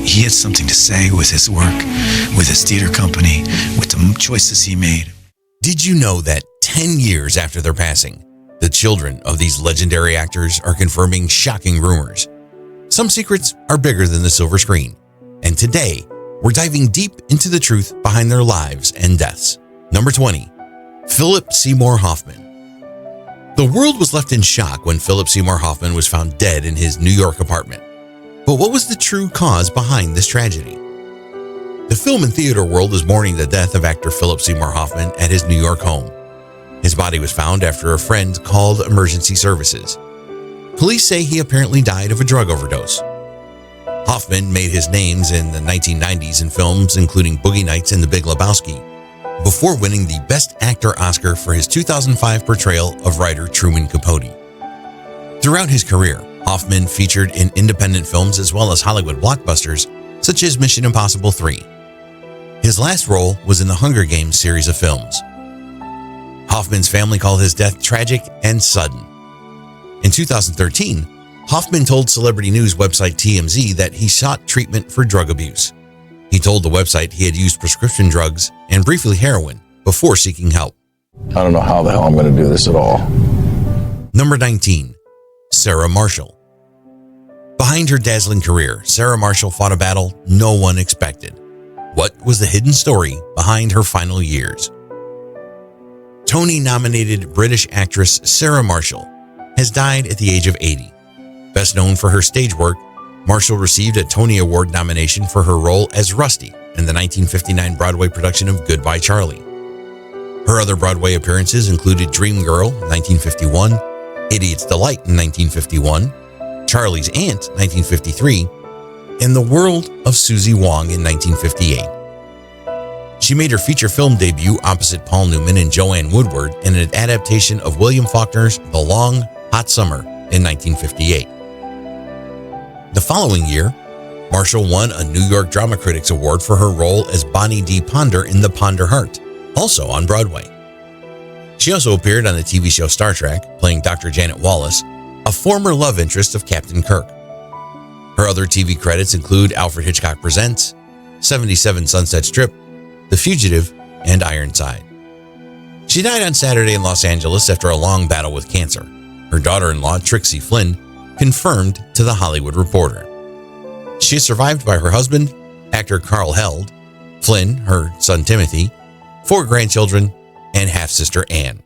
He had something to say with his work, with his theater company, with the choices he made. Did you know that 10 years after their passing, the children of these legendary actors are confirming shocking rumors? Some secrets are bigger than the silver screen, and today we're diving deep into the truth behind their lives and deaths. Number 20, Philip Seymour Hoffman. The world was left in shock when Philip Seymour Hoffman was found dead in his New York apartment. But what was the true cause behind this tragedy? The film and theater world is mourning the death of actor Philip Seymour Hoffman at his New York home. His body was found after a friend called emergency services. Police say he apparently died of a drug overdose. Hoffman made his names in the 1990s in films including Boogie Nights and The Big Lebowski, before winning the Best Actor Oscar for his 2005 portrayal of writer Truman Capote. Throughout his career, Hoffman featured in independent films as well as Hollywood blockbusters such as Mission Impossible 3. His last role was in the Hunger Games series of films. Hoffman's family called his death tragic and sudden. In 2013, Hoffman told celebrity news website TMZ that he sought treatment for drug abuse. He told the website he had used prescription drugs and briefly heroin before seeking help. I don't know how the hell I'm going to do this at all. Number 19, Sarah Marshall. Behind her dazzling career, Sarah Marshall fought a battle no one expected. What was the hidden story behind her final years? Tony-nominated British actress Sarah Marshall has died at the age of 80. Best known for her stage work, Marshall received a Tony Award nomination for her role as Rusty in the 1959 Broadway production of Goodbye Charlie. Her other Broadway appearances included Dream Girl, 1951, Idiot's Delight in 1951, Charlie's Aunt, 1953, and The World of Susie Wong in 1958. She made her feature film debut opposite Paul Newman and Joanne Woodward in an adaptation of William Faulkner's The Long, Hot Summer in 1958. The following year, Marshall won a New York Drama Critics Award for her role as Bonnie D. Ponder in The Ponder Heart, also on Broadway. She also appeared on the TV show Star Trek, playing Dr. Janet Wallace, a former love interest of Captain Kirk. Her other TV credits include Alfred Hitchcock Presents, 77 Sunset Strip, The Fugitive, and Ironside. She died on Saturday in Los Angeles after a long battle with cancer. Her daughter-in-law, Trixie Flynn, confirmed to The Hollywood Reporter. She is survived by her husband, actor Carl Held, Flynn, her son Timothy, 4 grandchildren, and half-sister Anne.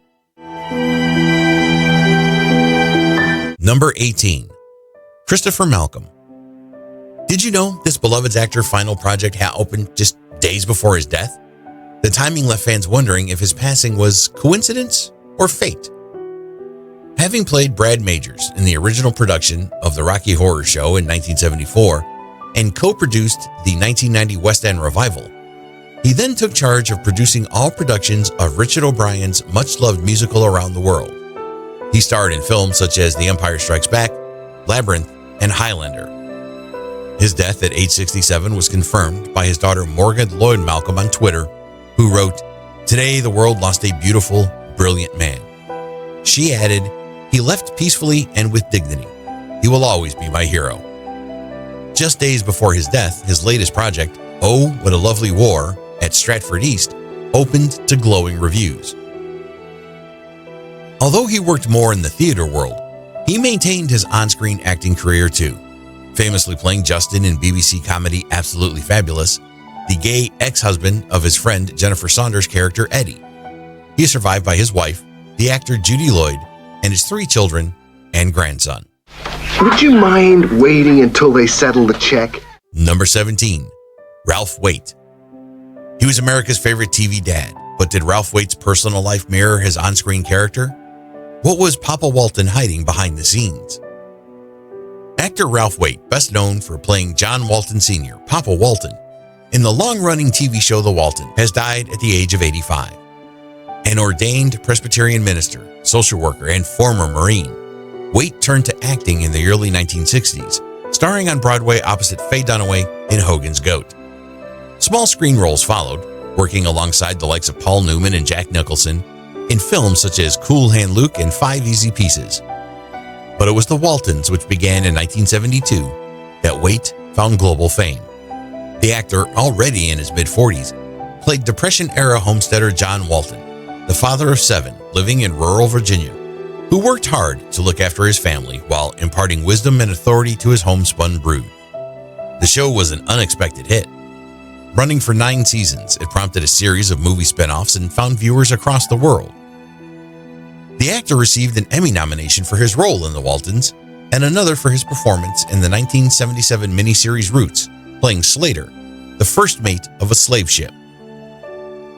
Number 18, Christopher Malcolm. Did you know this beloved actor's final project had opened just days before his death? The timing left fans wondering if his passing was coincidence or fate. Having played Brad Majors in the original production of The Rocky Horror Show in 1974 and co-produced the 1990 West End revival, he then took charge of producing all productions of Richard O'Brien's much-loved musical Around the World. He starred in films such as The Empire Strikes Back, Labyrinth, and Highlander. His death at age 67 was confirmed by his daughter Morgan Lloyd Malcolm on Twitter, who wrote, "Today the world lost a beautiful, brilliant man." She added, "He left peacefully and with dignity. He will always be my hero." Just days before his death, his latest project, Oh, What a Lovely War, at Stratford East, opened to glowing reviews. Although he worked more in the theater world, he maintained his on-screen acting career too, famously playing Justin in BBC comedy Absolutely Fabulous, the gay ex-husband of his friend Jennifer Saunders' character Eddie. He is survived by his wife, the actor Judy Lloyd, and his 3 children and grandson. Would you mind waiting until they settle the check? Number 17, Ralph Waite. He was America's favorite TV dad, but did Ralph Waite's personal life mirror his on-screen character? What was Papa Walton hiding behind the scenes? Actor Ralph Waite, best known for playing John Walton Sr., Papa Walton, in the long-running TV show The Walton, has died at the age of 85. An ordained Presbyterian minister, social worker, and former Marine, Waite turned to acting in the early 1960s, starring on Broadway opposite Faye Dunaway in Hogan's Goat. Small screen roles followed, working alongside the likes of Paul Newman and Jack Nicholson in films such as Cool Hand Luke and 5 Easy Pieces. But it was The Waltons, which began in 1972, that Waite found global fame. The actor, already in his mid-40s, played Depression-era homesteader John Walton, the father of 7 living in rural Virginia, who worked hard to look after his family while imparting wisdom and authority to his homespun brood. The show was an unexpected hit. Running for 9 seasons, it prompted a series of movie spin-offs and found viewers across the world. The actor received an Emmy nomination for his role in The Waltons and another for his performance in the 1977 miniseries Roots, playing Slater, the first mate of a slave ship.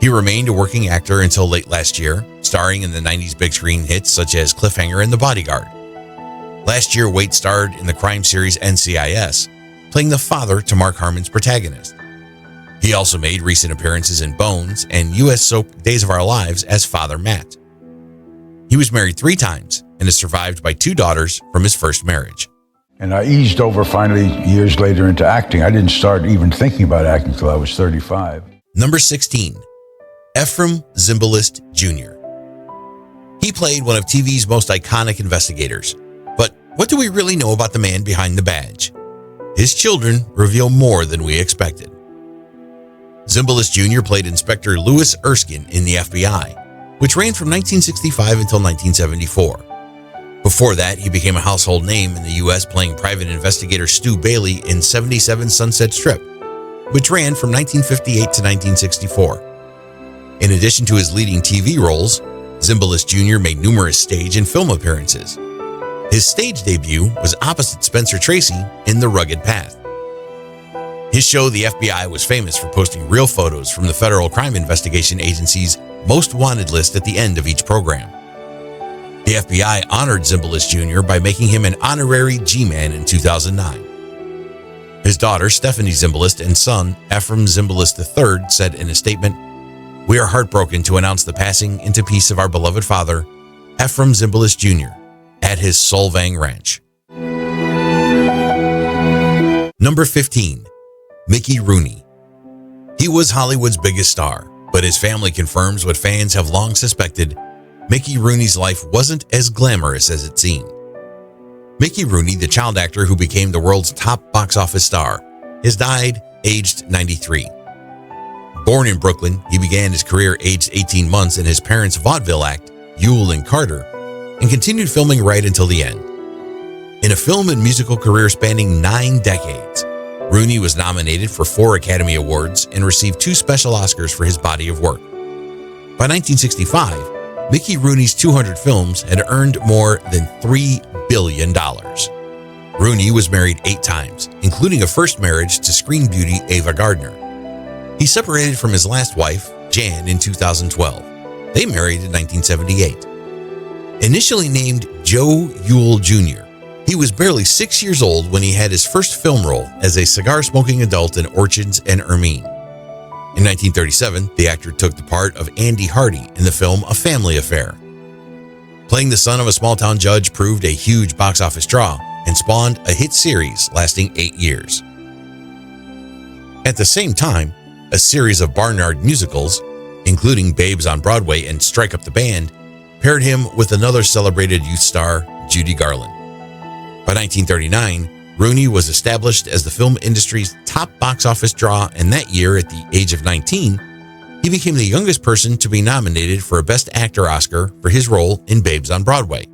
He remained a working actor until late last year, starring in the 90s big screen hits such as Cliffhanger and The Bodyguard. Last year, Waite starred in the crime series NCIS, playing the father to Mark Harmon's protagonist. He also made recent appearances in Bones and U.S. soap Days of Our Lives as Father Matt. He was married 3 times and is survived by 2 daughters from his first marriage. And I eased over finally years later into acting. I didn't start even thinking about acting until I was 35. Number 16, Ephraim Zimbalist Jr. He played one of TV's most iconic investigators. But what do we really know about the man behind the badge? His children reveal more than we expected. Zimbalist Jr. played Inspector Louis Erskine in the FBI, which ran from 1965 until 1974. Before that, he became a household name in the U.S. playing private investigator Stu Bailey in 77 Sunset Strip, which ran from 1958 to 1964. In addition to his leading TV roles, Zimbalist Jr. made numerous stage and film appearances. His stage debut was opposite Spencer Tracy in The Rugged Path. His show, The FBI, was famous for posting real photos from the Federal Crime Investigation Agency's Most Wanted list at the end of each program. The FBI honored Zimbalist Jr. by making him an honorary G-Man in 2009. His daughter, Stephanie Zimbalist, and son, Ephraim Zimbalist III, said in a statement, "We are heartbroken to announce the passing into peace of our beloved father, Ephraim Zimbalist Jr., at his Solvang Ranch." Number 15, Mickey Rooney. He was Hollywood's biggest star, but his family confirms what fans have long suspected: Mickey Rooney's life wasn't as glamorous as it seemed. Mickey Rooney, the child actor who became the world's top box office star, has died aged 93. Born in Brooklyn, he began his career aged 18 months in his parents' vaudeville act, Yule and Carter, and continued filming right until the end. In a film and musical career spanning 9 decades, Rooney was nominated for 4 Academy Awards and received 2 special Oscars for his body of work. By 1965, Mickey Rooney's 200 films had earned more than $3 billion. Rooney was married 8 times, including a first marriage to screen beauty Ava Gardner. He separated from his last wife, Jan, in 2012. They married in 1978. Initially named Joe Yule Jr., he was barely 6 years old when he had his first film role as a cigar-smoking adult in Orchards and Ermine. In 1937, the actor took the part of Andy Hardy in the film A Family Affair. Playing the son of a small-town judge proved a huge box office draw and spawned a hit series lasting 8 years. At the same time, a series of barnyard musicals, including Babes on Broadway and Strike Up the Band, paired him with another celebrated youth star, Judy Garland. By 1939, Rooney was established as the film industry's top box office draw, and that year, at the age of 19, he became the youngest person to be nominated for a Best Actor Oscar for his role in Babes on Broadway.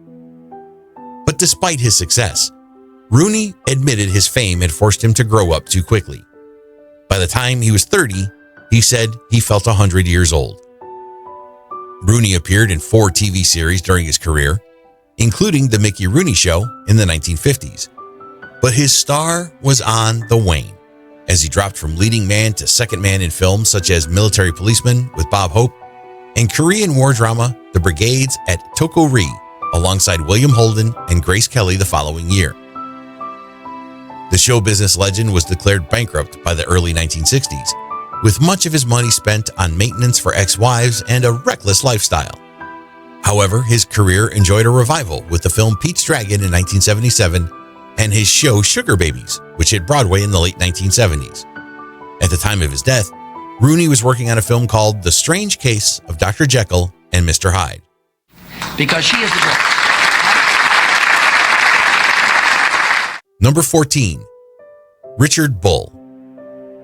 But despite his success, Rooney admitted his fame had forced him to grow up too quickly. By the time he was 30, he said he felt 100 years old. Rooney appeared in 4 TV series during his career, including The Mickey Rooney Show in the 1950s. But his star was on the wane, as he dropped from leading man to second man in films such as Military Policeman with Bob Hope and Korean war drama The Brigades at Toko-ri, alongside William Holden and Grace Kelly the following year. The show business legend was declared bankrupt by the early 1960s, with much of his money spent on maintenance for ex-wives and a reckless lifestyle. However, his career enjoyed a revival with the film Pete's Dragon in 1977 and his show Sugar Babies, which hit Broadway in the late 1970s. At the time of his death, Rooney was working on a film called The Strange Case of Dr. Jekyll and Mr. Hyde. Because she is the girl. Number 14, Richard Bull.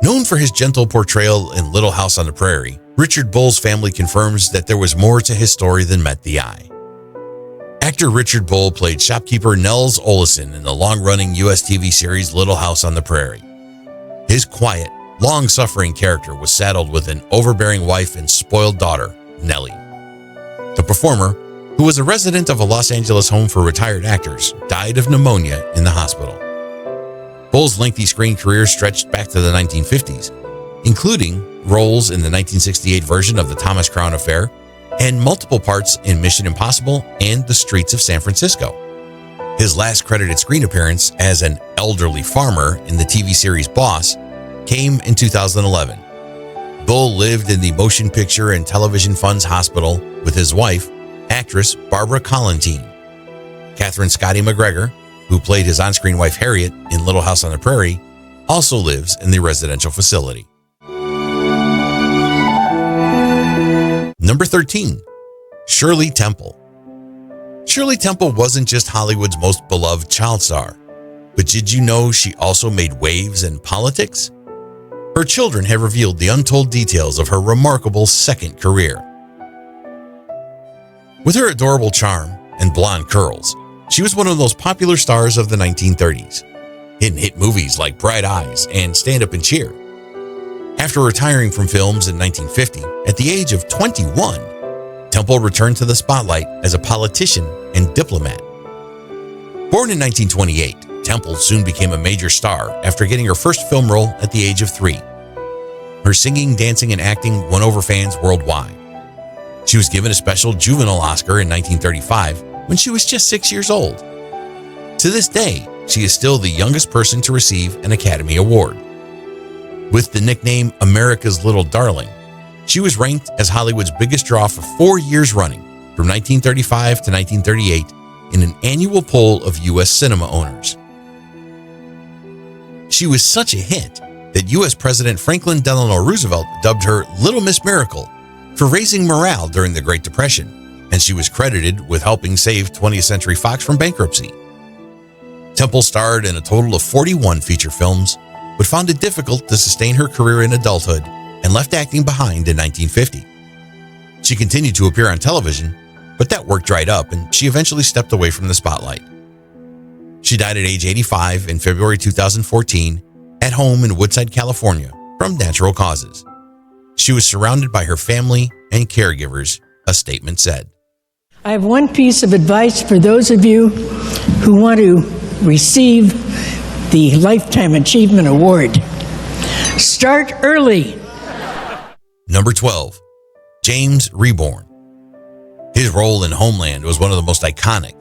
Known for his gentle portrayal in Little House on the Prairie, Richard Bull's family confirms that there was more to his story than met the eye. Actor Richard Bull played shopkeeper Nels Oleson in the long-running U.S. TV series Little House on the Prairie. His quiet, long-suffering character was saddled with an overbearing wife and spoiled daughter, Nellie. The performer, who was a resident of a Los Angeles home for retired actors, died of pneumonia in the hospital. Bull's lengthy screen career stretched back to the 1950s, including roles in the 1968 version of The Thomas Crown Affair and multiple parts in Mission Impossible and The Streets of San Francisco. His last credited screen appearance as an elderly farmer in the TV series Boss came in 2011. Bull lived in the Motion Picture and Television Funds Hospital with his wife, actress Barbara Collentine. Catherine Scotty McGregor, who played his on-screen wife Harriet in Little House on the Prairie, also lives in the residential facility. Number 13, Shirley Temple. Shirley Temple wasn't just Hollywood's most beloved child star, but did you know she also made waves in politics? Her children have revealed the untold details of her remarkable second career. With her adorable charm and blonde curls, she was one of those popular stars of the 1930s, in hit movies like Bright Eyes and Stand Up and Cheer. After retiring from films in 1950, at the age of 21, Temple returned to the spotlight as a politician and diplomat. Born in 1928, Temple soon became a major star after getting her first film role at the age of 3. Her singing, dancing, and acting won over fans worldwide. She was given a special juvenile Oscar in 1935 when she was just 6 years old. To this day, she is still the youngest person to receive an Academy Award. With the nickname America's Little Darling, she was ranked as Hollywood's biggest draw for 4 years running, from 1935 to 1938, in an annual poll of U.S. cinema owners. She was such a hit that U.S. President Franklin Delano Roosevelt dubbed her Little Miss Miracle for raising morale during the Great Depression, and she was credited with helping save 20th Century Fox from bankruptcy. Temple starred in a total of 41 feature films, but found it difficult to sustain her career in adulthood and left acting behind in 1950. She continued to appear on television, but that work dried up and she eventually stepped away from the spotlight. She died at age 85 in February 2014 at home in Woodside, California, from natural causes. She was surrounded by her family and caregivers, a statement said. I have one piece of advice for those of you who want to receive the Lifetime Achievement Award. Start early. Number 12, James Reborn. His role in Homeland was one of the most iconic,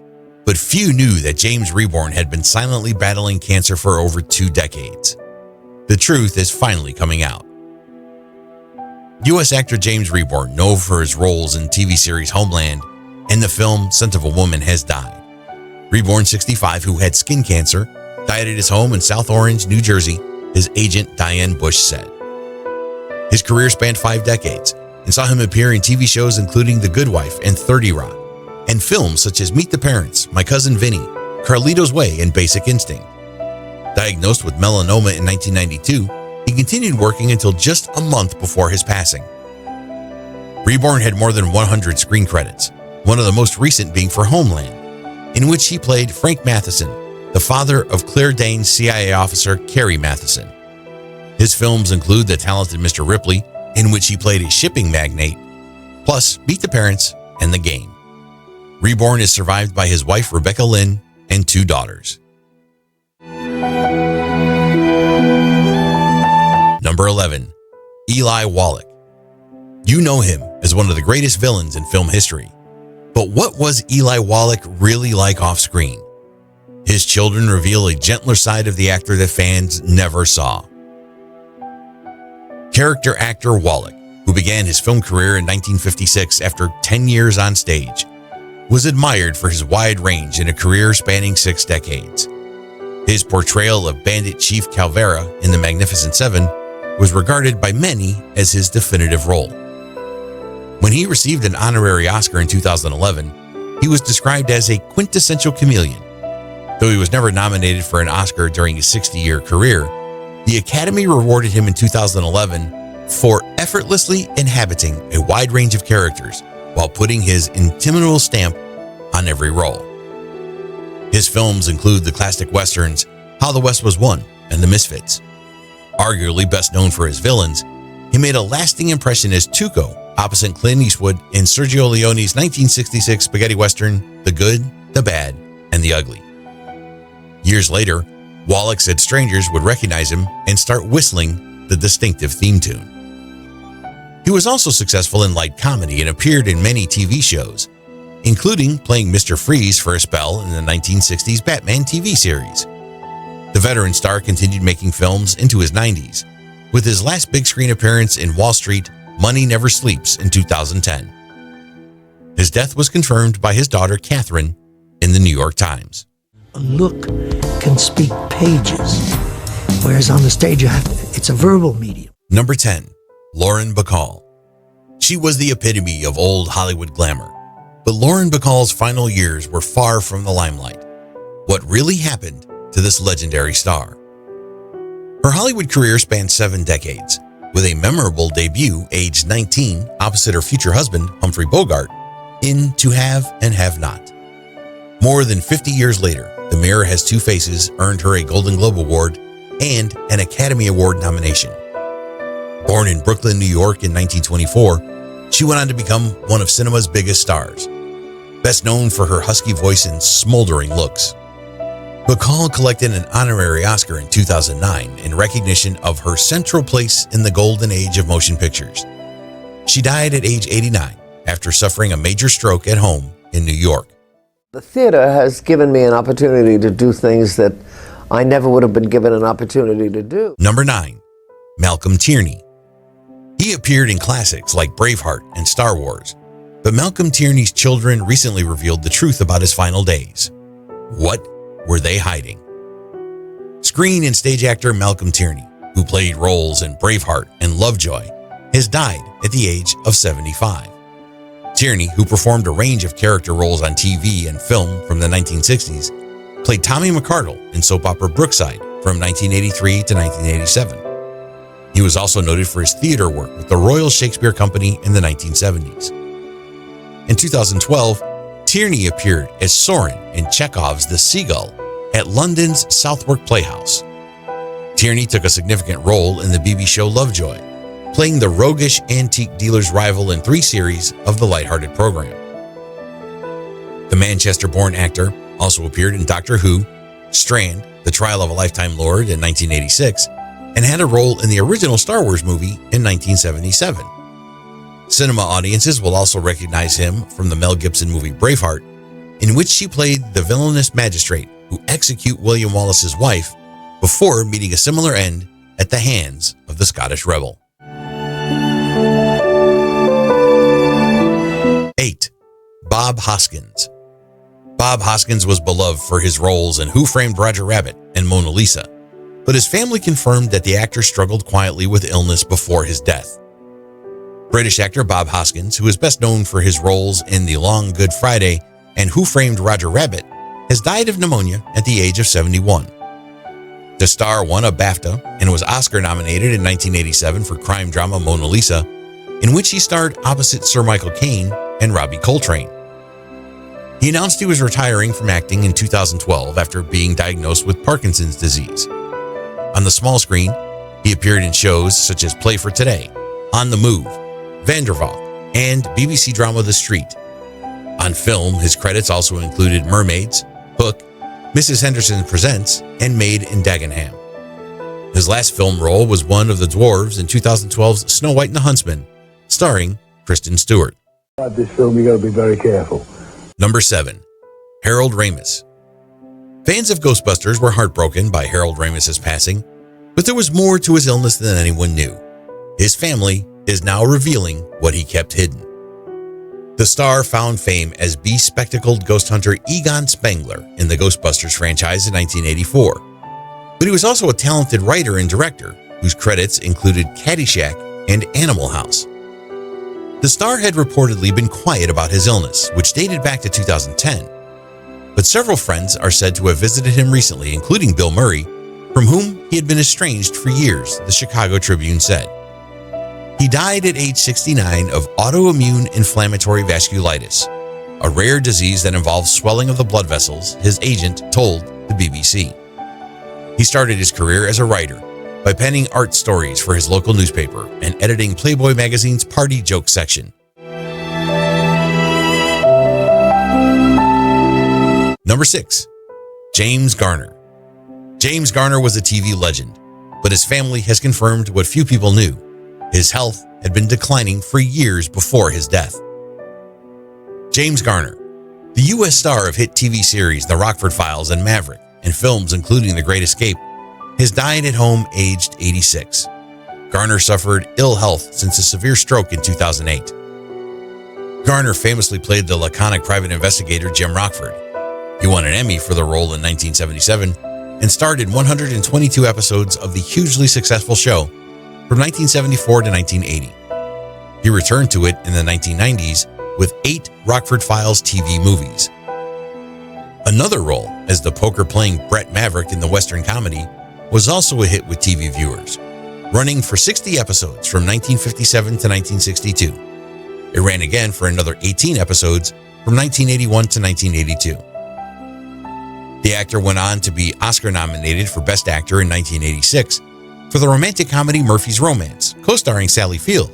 but few knew that James Reborn had been silently battling cancer for over 2 decades. The truth is finally coming out. U.S. actor James Reborn, known for his roles in TV series Homeland and the film Scent of a Woman, has died. Reborn, 65, who had skin cancer, died at his home in South Orange, New Jersey, his agent Diane Bush said. His career spanned 5 decades and saw him appear in TV shows including The Good Wife and 30 Rock, and films such as Meet the Parents, My Cousin Vinny, Carlito's Way, and Basic Instinct. Diagnosed with melanoma in 1992, he continued working until just a month before his passing. Reborn had more than 100 screen credits, one of the most recent being for Homeland, in which he played Frank Matheson, the father of Claire Danes' CIA officer Carrie Matheson. His films include The Talented Mr. Ripley, in which he played a shipping magnate, plus Meet the Parents and The Game. Reborn is survived by his wife Rebecca Lynn and 2 daughters. Number 11, Eli Wallack. You know him as one of the greatest villains in film history. But what was Eli Wallack really like off screen? His children reveal a gentler side of the actor that fans never saw. Character actor Wallack, who began his film career in 1956 after 10 years on stage, was admired for his wide range in a career spanning 6 decades. His portrayal of Bandit Chief Calvera in The Magnificent Seven was regarded by many as his definitive role. When he received an honorary Oscar in 2011, he was described as a quintessential chameleon. Though he was never nominated for an Oscar during his 60-year career, The Academy rewarded him in 2011 for effortlessly inhabiting a wide range of characters while putting his inimitable stamp on every role. His films include the classic westerns How the West Was Won and The Misfits. Arguably best known for his villains, he made a lasting impression as Tuco opposite Clint Eastwood in Sergio Leone's 1966 spaghetti western The Good, the Bad, and the Ugly. Years later, Wallack said strangers would recognize him and start whistling the distinctive theme tune. He was also successful in light comedy and appeared in many TV shows, including playing Mr. Freeze for a spell in the 1960s Batman TV series. The veteran star continued making films into his 90s, with his last big screen appearance in Wall Street, Money Never Sleeps in 2010. His death was confirmed by his daughter Catherine in the New York Times. A look can speak pages, whereas on the stage it's a verbal medium. Number 10. Lauren Bacall. She was the epitome of old Hollywood glamour, but Lauren Bacall's final years were far from the limelight. What really happened to this legendary star? Her Hollywood career spanned 7 decades, with a memorable debut aged 19 opposite her future husband, Humphrey Bogart, in To Have and Have Not. More than 50 years later, The Mirror Has Two Faces earned her a Golden Globe Award and an Academy Award nomination. Born in Brooklyn, New York in 1924, she went on to become one of cinema's biggest stars, best known for her husky voice and smoldering looks. Bacall collected an honorary Oscar in 2009 in recognition of her central place in the golden age of motion pictures. She died at age 89 after suffering a major stroke at home in New York. The theater has given me an opportunity to do things that I never would have been given an opportunity to do. Number 9. Malcolm Tierney. He appeared in classics like Braveheart and Star Wars, but Malcolm Tierney's children recently revealed the truth about his final days. What were they hiding? Screen and stage actor Malcolm Tierney, who played roles in Braveheart and Lovejoy, has died at the age of 75. Tierney, who performed a range of character roles on TV and film from the 1960s, played Tommy McCardle in soap opera Brookside from 1983 to 1987. He was also noted for his theater work with the Royal Shakespeare Company in the 1970s. In 2012, Tierney appeared as Soren in Chekhov's The Seagull at London's Southwark Playhouse. Tierney took a significant role in the BBC show Lovejoy, playing the roguish antique dealer's rival in 3 series of the lighthearted program. The Manchester-born actor also appeared in Doctor Who, Strand, The Trial of a Lifetime Lord in 1986, and had a role in the original Star Wars movie in 1977. Cinema audiences will also recognize him from the Mel Gibson movie Braveheart, in which she played the villainous magistrate who executes William Wallace's wife before meeting a similar end at the hands of the Scottish rebel. 8. Bob Hoskins. Bob Hoskins was beloved for his roles in Who Framed Roger Rabbit and Mona Lisa, but his family confirmed that the actor struggled quietly with illness before his death. British actor Bob Hoskins, who is best known for his roles in The Long Good Friday and Who Framed Roger Rabbit, has died of pneumonia at the age of 71. The star won a BAFTA and was Oscar nominated in 1987 for crime drama Mona Lisa, in which he starred opposite Sir Michael Caine and Robbie Coltrane. He announced he was retiring from acting in 2012 after being diagnosed with Parkinson's disease. On the small screen, he appeared in shows such as Play for Today, On the Move, Vandervalk, and BBC drama The Street. On film, his credits also included Mermaids, Hook, Mrs. Henderson Presents, and Maid in Dagenham. His last film role was one of the dwarves in 2012's Snow White and the Huntsman, starring Kristen Stewart. This film, you got to be very careful. Number 7. Harold Ramis. Fans of Ghostbusters were heartbroken by Harold Ramis's passing, but there was more to his illness than anyone knew. His family is now revealing what he kept hidden. The star found fame as bespectacled ghost hunter Egon Spengler in the Ghostbusters franchise in 1984. But he was also a talented writer and director, whose credits included Caddyshack and Animal House. The star had reportedly been quiet about his illness, which dated back to 2010. But several friends are said to have visited him recently, including Bill Murray, from whom he had been estranged for years, the Chicago Tribune said. He died at age 69 of autoimmune inflammatory vasculitis, a rare disease that involves swelling of the blood vessels, his agent told the BBC. He started his career as a writer by penning art stories for his local newspaper and editing Playboy magazine's party joke section. Number 6. James Garner. James Garner was a TV legend, but his family has confirmed what few people knew. His health had been declining for years before his death. James Garner, the U.S. star of hit TV series The Rockford Files and Maverick, and films including The Great Escape, has died at home aged 86. Garner suffered ill health since a severe stroke in 2008. Garner famously played the laconic private investigator Jim Rockford. He won an Emmy for the role in 1977 and starred in 122 episodes of the hugely successful show from 1974 to 1980. He returned to it in the 1990s with 8 Rockford Files TV movies. Another role as the poker-playing Brett Maverick in the Western comedy was also a hit with TV viewers, running for 60 episodes from 1957 to 1962. It ran again for another 18 episodes from 1981 to 1982. The actor went on to be Oscar-nominated for Best Actor in 1986 for the romantic comedy Murphy's Romance, co-starring Sally Field,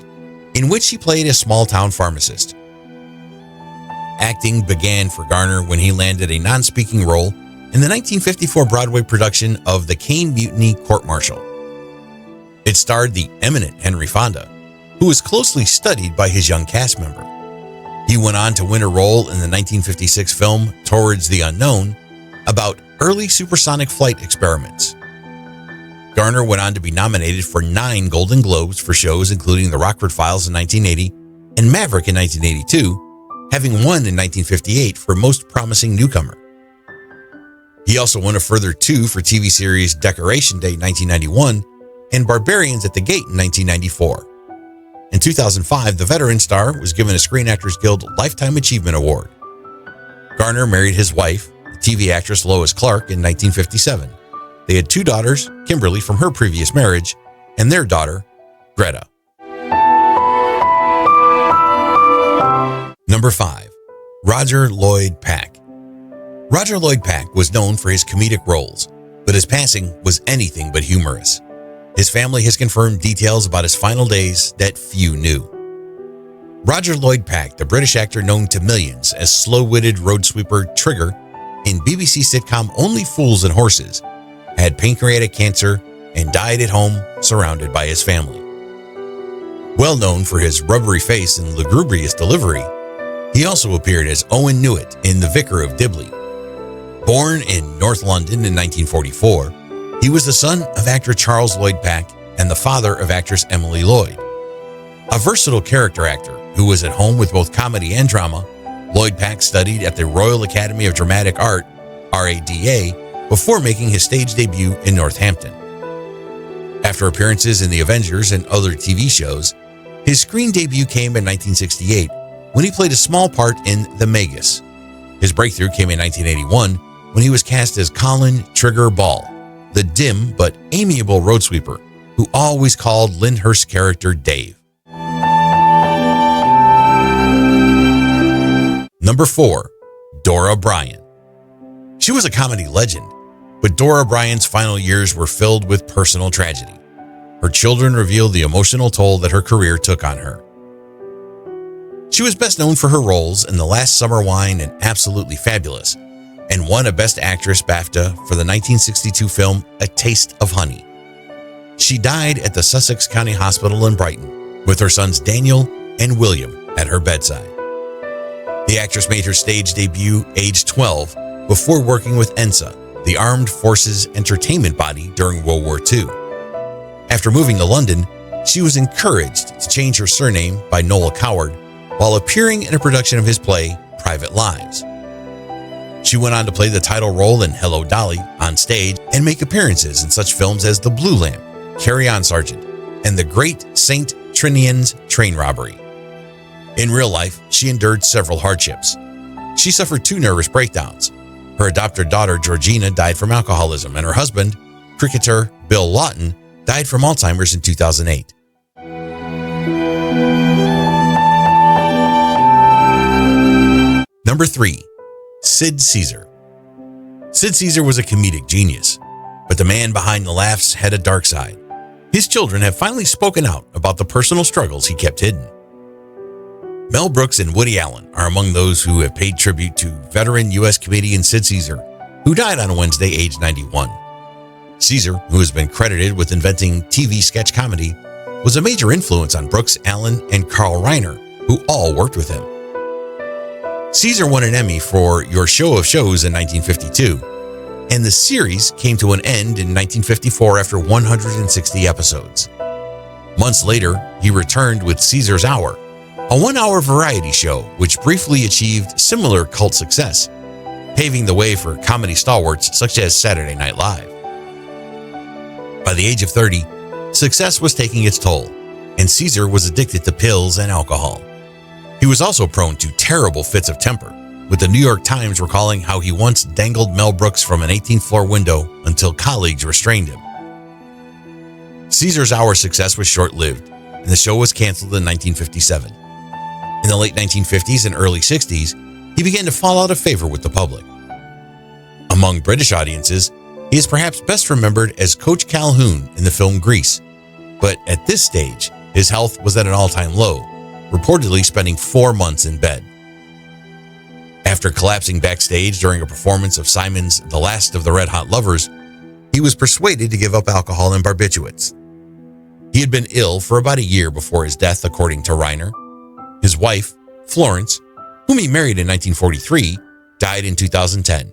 in which he played a small-town pharmacist. Acting began for Garner when he landed a non-speaking role in the 1954 Broadway production of The Caine Mutiny Court-Martial. It starred the eminent Henry Fonda, who was closely studied by his young cast member. He went on to win a role in the 1956 film Towards the Unknown, about early supersonic flight experiments. Garner went on to be nominated for 9 Golden Globes for shows including The Rockford Files in 1980 and Maverick in 1982, having won in 1958 for Most Promising Newcomer. He also won a further 2 for TV series Decoration Day 1991 and Barbarians at the Gate in 1994. In 2005, the veteran star was given a Screen Actors Guild Lifetime Achievement Award. Garner married his wife, TV actress Lois Clark, in 1957. They had 2 daughters, Kimberly from her previous marriage, and their daughter, Greta. Number 5. Roger Lloyd Pack. Roger Lloyd Pack was known for his comedic roles, but his passing was anything but humorous. His family has confirmed details about his final days that few knew. Roger Lloyd Pack, the British actor known to millions as slow-witted road sweeper Trigger in BBC sitcom Only Fools and Horses, had pancreatic cancer and died at home surrounded by his family. Well known for his rubbery face and lugubrious delivery, he also appeared as Owen Newitt in The Vicar of Dibley. Born in North London in 1944, he was the son of actor Charles Lloyd Pack and the father of actress Emily Lloyd. A versatile character actor who was at home with both comedy and drama, Lloyd Pack studied at the Royal Academy of Dramatic Art, RADA, before making his stage debut in Northampton. After appearances in The Avengers and other TV shows, his screen debut came in 1968 when he played a small part in The Magus. His breakthrough came in 1981 when he was cast as Colin Trigger Ball, the dim but amiable road sweeper who always called Lyndhurst's character Dave. Number 4. Dora Bryan. She was a comedy legend, but Dora Bryan's final years were filled with personal tragedy. Her children revealed the emotional toll that her career took on her. She was best known for her roles in The Last Summer Wine and Absolutely Fabulous, and won a Best Actress BAFTA for the 1962 film A Taste of Honey. She died at the Sussex County Hospital in Brighton with her sons Daniel and William at her bedside. The actress made her stage debut aged 12 before working with ENSA, the Armed Forces Entertainment Body, during World War II. After moving to London, she was encouraged to change her surname by Noel Coward while appearing in a production of his play Private Lives. She went on to play the title role in Hello Dolly on stage and make appearances in such films as The Blue Lamp, Carry On Sergeant, and The Great St. Trinian's Train Robbery. In real life, she endured several hardships. She suffered 2 nervous breakdowns. Her adopted daughter, Georgina, died from alcoholism, and her husband, cricketer Bill Lawton died from Alzheimer's in 2008. Number 3. Sid Caesar. Sid Caesar was a comedic genius, but the man behind the laughs had a dark side. His children have finally spoken out about the personal struggles he kept hidden. Mel Brooks and Woody Allen are among those who have paid tribute to veteran U.S. comedian Sid Caesar, who died on Wednesday, age 91. Caesar, who has been credited with inventing TV sketch comedy, was a major influence on Brooks, Allen, and Carl Reiner, who all worked with him. Caesar won an Emmy for Your Show of Shows in 1952, and the series came to an end in 1954 after 160 episodes. Months later, he returned with Caesar's Hour, a one-hour variety show which briefly achieved similar cult success, paving the way for comedy stalwarts such as Saturday Night Live. By the age of 30, success was taking its toll, and Caesar was addicted to pills and alcohol. He was also prone to terrible fits of temper, with the New York Times recalling how he once dangled Mel Brooks from an 18th floor window until colleagues restrained him. Caesar's Hour success was short-lived, and the show was canceled in 1957. In the late 1950s and early 60s, he began to fall out of favor with the public. Among British audiences, he is perhaps best remembered as Coach Calhoun in the film Grease, but at this stage, his health was at an all-time low, reportedly spending 4 months in bed. After collapsing backstage during a performance of Simon's The Last of the Red Hot Lovers, he was persuaded to give up alcohol and barbiturates. He had been ill for about a year before his death, according to Reiner. His wife, Florence, whom he married in 1943, died in 2010.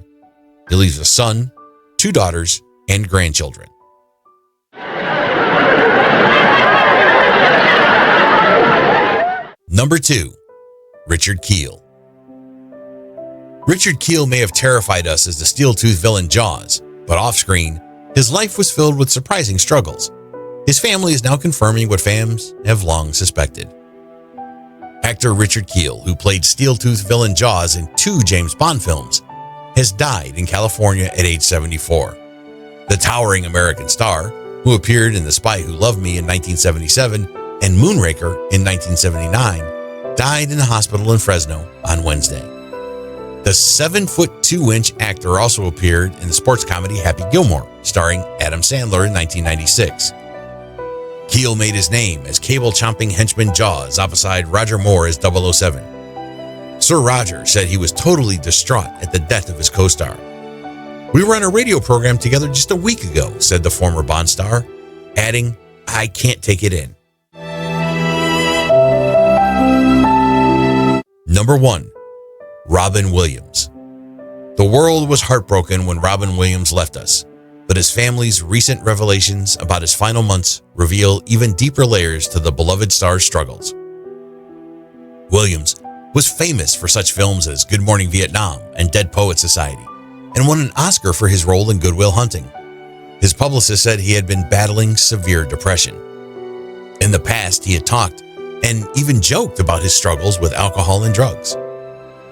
He leaves a son, 2 daughters, and grandchildren. Number 2. Richard Keel. Richard Keel may have terrified us as the steel-toothed villain Jaws, but off-screen, his life was filled with surprising struggles. His family is now confirming what fans have long suspected. Actor Richard Keel, who played steel-toothed villain Jaws in 2 James Bond films, has died in California at age 74. The towering American star, who appeared in The Spy Who Loved Me in 1977 and Moonraker in 1979, died in a hospital in Fresno on Wednesday. The 7'2" actor also appeared in the sports comedy Happy Gilmore, starring Adam Sandler in 1996. Keel made his name as cable-chomping henchman Jaws opposite Roger Moore as 007. Sir Roger said he was totally distraught at the death of his co-star. "We were on a radio program together just a week ago," said the former Bond star, adding, "I can't take it in." Number 1. Robin Williams. The world was heartbroken when Robin Williams left us, but his family's recent revelations about his final months reveal even deeper layers to the beloved star's struggles. Williams was famous for such films as Good Morning Vietnam and Dead Poets Society, and won an Oscar for his role in Good Will Hunting. His publicist said he had been battling severe depression. In the past, he had talked and even joked about his struggles with alcohol and drugs.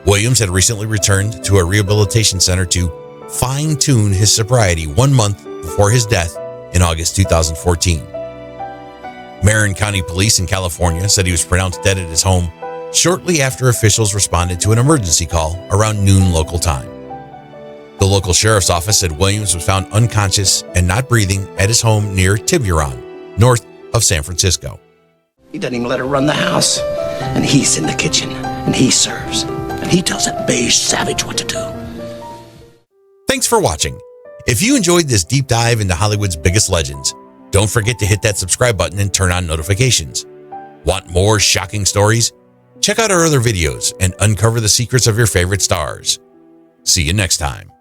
Williams had recently returned to a rehabilitation center to fine-tune his sobriety 1 month before his death in August 2014. Marin County Police in California said he was pronounced dead at his home shortly after officials responded to an emergency call around noon local time. The local sheriff's office said Williams was found unconscious and not breathing at his home near Tiburon, north of San Francisco. He doesn't even let her run the house. And he's in the kitchen, and he serves. And he tells that beige savage what to do. Thanks for watching. If you enjoyed this deep dive into Hollywood's biggest legends, don't forget to hit that subscribe button and turn on notifications. Want more shocking stories? Check out our other videos and uncover the secrets of your favorite stars. See you next time.